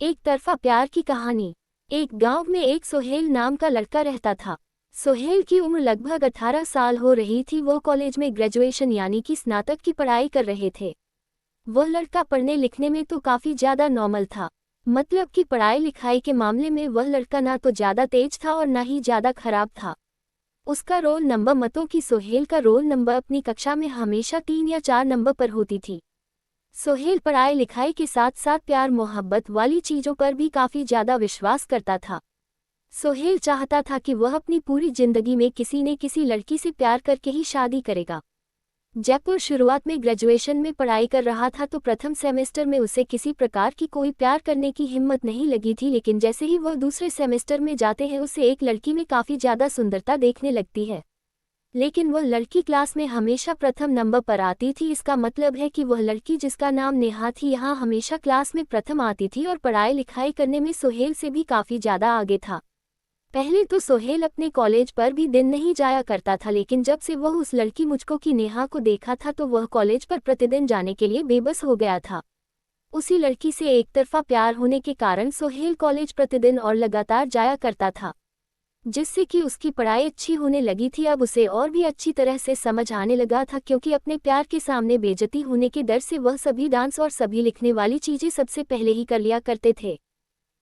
एक तरफा प्यार की कहानी। एक गांव में एक सोहेल नाम का लड़का रहता था। सोहेल की उम्र लगभग 18 साल हो रही थी। वो कॉलेज में ग्रेजुएशन यानी कि स्नातक की पढ़ाई कर रहे थे। वह लड़का पढ़ने लिखने में तो काफ़ी ज़्यादा नॉर्मल था। मतलब कि पढ़ाई लिखाई के मामले में वह लड़का ना तो ज़्यादा तेज था और ना ही ज़्यादा खराब था। उसका रोल नंबर मतों की सोहेल का रोल नंबर अपनी कक्षा में हमेशा 3 या 4 नंबर पर होती थी। सोहेल पढ़ाई लिखाई के साथ साथ प्यार मोहब्बत वाली चीज़ों पर भी काफ़ी ज़्यादा विश्वास करता था। सोहेल चाहता था कि वह अपनी पूरी जिंदगी में किसी न किसी लड़की से प्यार करके ही शादी करेगा। जयपुर शुरुआत में ग्रेजुएशन में पढ़ाई कर रहा था तो प्रथम सेमेस्टर में उसे किसी प्रकार की कोई प्यार करने की हिम्मत नहीं लगी थी, लेकिन जैसे ही वह दूसरे सेमेस्टर में जाते हैं उसे एक लड़की में काफ़ी ज़्यादा सुंदरता देखने लगती है। लेकिन वह लड़की क्लास में हमेशा प्रथम नंबर पर आती थी। इसका मतलब है कि वह लड़की जिसका नाम नेहा थी यहाँ हमेशा क्लास में प्रथम आती थी और पढ़ाई लिखाई करने में सोहेल से भी काफ़ी ज़्यादा आगे था। पहले तो सोहेल अपने कॉलेज पर भी दिन नहीं जाया करता था, लेकिन जब से वह उस लड़की मुझको की नेहा को देखा था तो वह कॉलेज पर प्रतिदिन जाने के लिए बेबस हो गया था। उसी लड़की से एक तरफा प्यार होने के कारण सोहेल कॉलेज प्रतिदिन और लगातार जाया करता था, जिससे कि उसकी पढ़ाई अच्छी होने लगी थी। अब उसे और भी अच्छी तरह से समझ आने लगा था, क्योंकि अपने प्यार के सामने बेइज्जती होने के डर से वह सभी डांस और सभी लिखने वाली चीज़ें सबसे पहले ही कर लिया करते थे।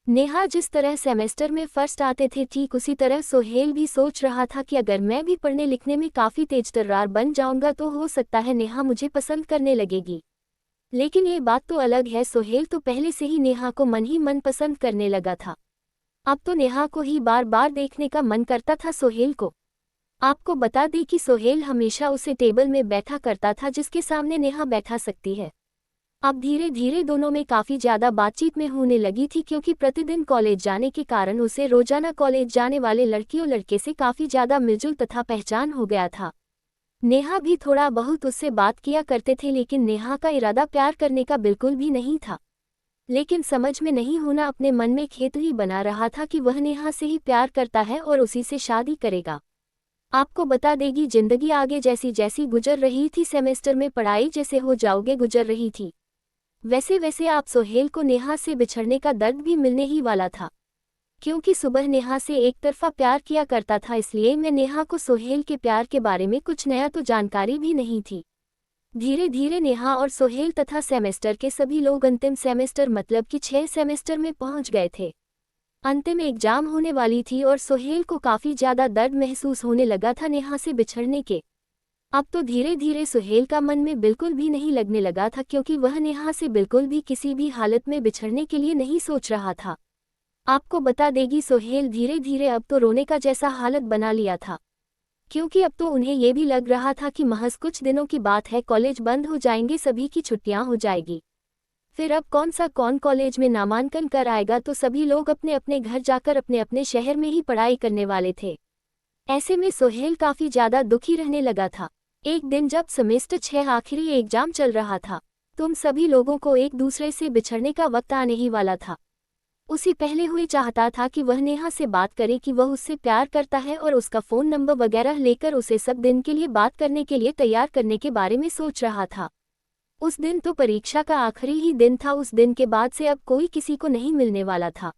नेहा जिस तरह सेमेस्टर में फर्स्ट आते थे ठीक उसी तरह सोहेल भी सोच रहा था कि अगर मैं भी पढ़ने लिखने में काफ़ी तेज तर्रार बन जाऊंगा तो हो सकता है नेहा मुझे पसंद करने लगेगी। लेकिन ये बात तो अलग है, सोहेल तो पहले से ही नेहा को मन ही मन पसंद करने लगा था। अब तो नेहा को ही बार बार देखने का मन करता था सोहेल को। आपको बता दें कि सोहेल हमेशा उसे टेबल में बैठा करता था जिसके सामने नेहा बैठा सकती है। अब धीरे धीरे दोनों में काफ़ी ज़्यादा बातचीत में होने लगी थी, क्योंकि प्रतिदिन कॉलेज जाने के कारण उसे रोजाना कॉलेज जाने वाले लड़कियों लड़के से काफ़ी ज़्यादा मिलजुल तथा पहचान हो गया था। नेहा भी थोड़ा बहुत उससे बात किया करते थे, लेकिन नेहा का इरादा प्यार करने का बिल्कुल भी नहीं था। लेकिन समझ में नहीं होना अपने मन में खेत ही बना रहा था कि वह नेहा से ही प्यार करता है और उसी से शादी करेगा। आपको बता देगी जिंदगी आगे जैसी जैसी गुजर रही थी, सेमेस्टर में पढ़ाई जैसे हो जाओगे गुजर रही थी, वैसे वैसे आप सोहेल को नेहा से बिछड़ने का दर्द भी मिलने ही वाला था। क्योंकि सुबह नेहा से एक तरफा प्यार किया करता था, इसलिए मैं नेहा को सोहेल के प्यार के बारे में कुछ नया तो जानकारी भी नहीं थी। धीरे धीरे नेहा और सोहेल तथा सेमेस्टर के सभी लोग अंतिम सेमेस्टर मतलब कि 6 सेमेस्टर में पहुंच गए थे। अंतिम एग्जाम होने वाली थी और सोहेल को काफ़ी ज़्यादा दर्द महसूस होने लगा था नेहा से बिछड़ने के। अब तो धीरे धीरे सोहेल का मन में बिल्कुल भी नहीं लगने लगा था, क्योंकि वह नेहा से बिल्कुल भी किसी भी हालत में बिछड़ने के लिए नहीं सोच रहा था। आपको बता देगी सोहेल धीरे धीरे अब तो रोने का जैसा हालत बना लिया था, क्योंकि अब तो उन्हें ये भी लग रहा था कि महज कुछ दिनों की बात है, कॉलेज बंद हो जाएंगे, सभी की छुट्टियां हो जाएगी। फिर अब कौन कॉलेज में नामांकन कर आएगा, तो सभी लोग अपने अपने घर जाकर अपने अपने शहर में ही पढ़ाई करने वाले थे। ऐसे में सोहेल काफ़ी ज़्यादा दुखी रहने लगा था। एक दिन जब सेमेस्टर 6 आखिरी एग्जाम चल रहा था, तुम सभी लोगों को एक दूसरे से बिछड़ने का वक्त आने ही वाला था। उसी पहले हुए चाहता था कि वह नेहा से बात करे कि वह उससे प्यार करता है और उसका फ़ोन नंबर वगैरह लेकर उसे सब दिन के लिए बात करने के लिए तैयार करने के बारे में सोच रहा था। उस दिन तो परीक्षा का आखिरी ही दिन था। उस दिन के बाद से अब कोई किसी को नहीं मिलने वाला था।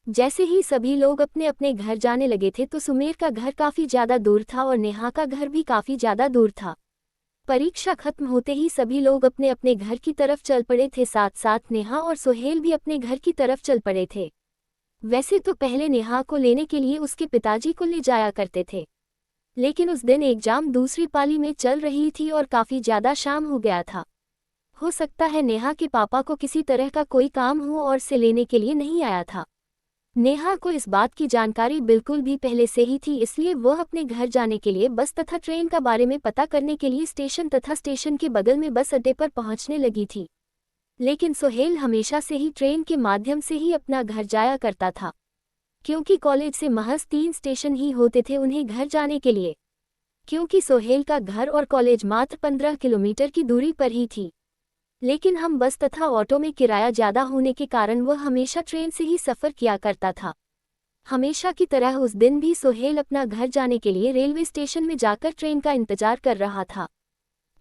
जैसे ही सभी लोग अपने अपने घर जाने लगे थे तो सुमेर का घर काफ़ी ज़्यादा दूर था और नेहा का घर भी काफ़ी ज़्यादा दूर था। परीक्षा खत्म होते ही सभी लोग अपने अपने घर की तरफ चल पड़े थे, साथ साथ नेहा और सोहेल भी अपने घर की तरफ चल पड़े थे। वैसे तो पहले नेहा को लेने के लिए उसके पिताजी को ले जाया करते थे, लेकिन उस दिन एग्जाम दूसरी पाली में चल रही थी और काफ़ी ज़्यादा शाम हो गया था। हो सकता है नेहा के पापा को किसी तरह का कोई काम हो और से लेने के लिए नहीं आया था। नेहा को इस बात की जानकारी बिल्कुल भी पहले से ही थी, इसलिए वह अपने घर जाने के लिए बस तथा ट्रेन का बारे में पता करने के लिए स्टेशन तथा स्टेशन के बगल में बस अड्डे पर पहुंचने लगी थी। लेकिन सोहेल हमेशा से ही ट्रेन के माध्यम से ही अपना घर जाया करता था, क्योंकि कॉलेज से महज 3 स्टेशन ही होते थे उन्हें घर जाने के लिए। क्योंकि सोहेल का घर और कॉलेज मात्र 15 किलोमीटर की दूरी पर ही थी, लेकिन हम बस तथा ऑटो में किराया ज़्यादा होने के कारण वह हमेशा ट्रेन से ही सफ़र किया करता था। हमेशा की तरह उस दिन भी सोहेल अपना घर जाने के लिए रेलवे स्टेशन में जाकर ट्रेन का इंतजार कर रहा था।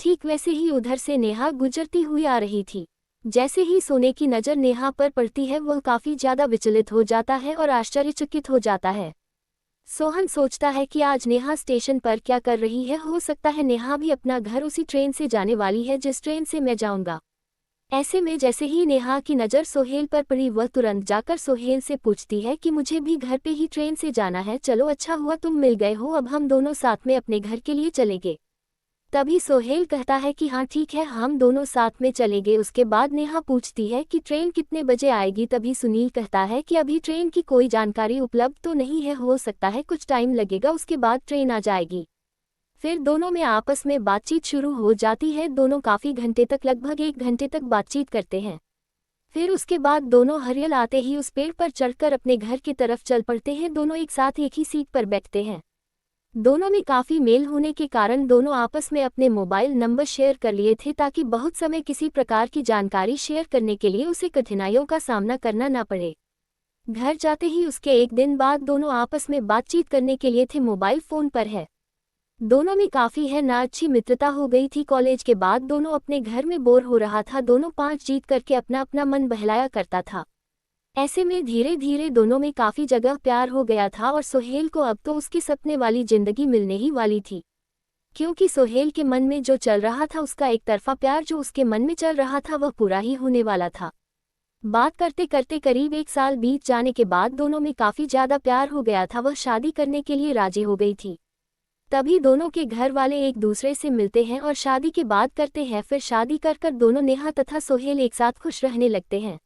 ठीक वैसे ही उधर से नेहा गुजरती हुई आ रही थी। जैसे ही सोने की नज़र नेहा पर पड़ती है वह काफ़ी ज़्यादा विचलित हो जाता है और आश्चर्यचकित हो जाता है। सोहन सोचता है कि आज नेहा स्टेशन पर क्या कर रही है, हो सकता है नेहा भी अपना घर उसी ट्रेन से जाने वाली है जिस ट्रेन से मैं जाऊंगा। ऐसे में जैसे ही नेहा की नज़र सोहेल पर पड़ी वह तुरंत जाकर सोहेल से पूछती है कि मुझे भी घर पे ही ट्रेन से जाना है, चलो अच्छा हुआ तुम मिल गए हो, अब हम दोनों साथ में अपने घर के लिए चलेंगे। तभी सोहेल कहता है कि हाँ ठीक है, हम दोनों साथ में चलेंगे। उसके बाद नेहा पूछती है कि ट्रेन कितने बजे आएगी, तभी सुनील कहता है कि अभी ट्रेन की कोई जानकारी उपलब्ध तो नहीं है, हो सकता है कुछ टाइम लगेगा, उसके बाद ट्रेन आ जाएगी। फिर दोनों में आपस में बातचीत शुरू हो जाती है। दोनों काफ़ी घंटे तक, लगभग 1 घंटे तक बातचीत करते हैं। फिर उसके बाद दोनों हरियल आते ही उस पेड़ पर चढ़कर अपने घर की तरफ चल पड़ते हैं। दोनों एक साथ एक ही सीट पर बैठते हैं। दोनों में काफ़ी मेल होने के कारण दोनों आपस में अपने मोबाइल नंबर शेयर कर लिए थे ताकि बहुत समय किसी प्रकार की जानकारी शेयर करने के लिए उसे कठिनाइयों का सामना करना न पड़े। घर जाते ही उसके 1 दिन बाद दोनों आपस में बातचीत करने के लिए थे मोबाइल फ़ोन पर है। दोनों में काफ़ी है ना अच्छी मित्रता हो गई थी। कॉलेज के बाद दोनों अपने घर में बोर हो रहा था, दोनों 5 जीत करके अपना अपना मन बहलाया करता था। ऐसे में धीरे धीरे दोनों में काफ़ी जगह प्यार हो गया था और सोहेल को अब तो उसकी सपने वाली जिंदगी मिलने ही वाली थी, क्योंकि सोहेल के मन में जो चल रहा था, उसका एक तरफा प्यार जो उसके मन में चल रहा था वह पूरा ही होने वाला था। बात करते करते करीब 1 साल बीत जाने के बाद दोनों में काफ़ी ज़्यादा प्यार हो गया था, वह शादी करने के लिए राजी हो गई थी। तभी दोनों के घर वाले एक दूसरे से मिलते हैं और शादी की बात करते हैं। फिर शादी कर दोनों नेहा तथा सोहेल एक साथ खुश रहने लगते हैं।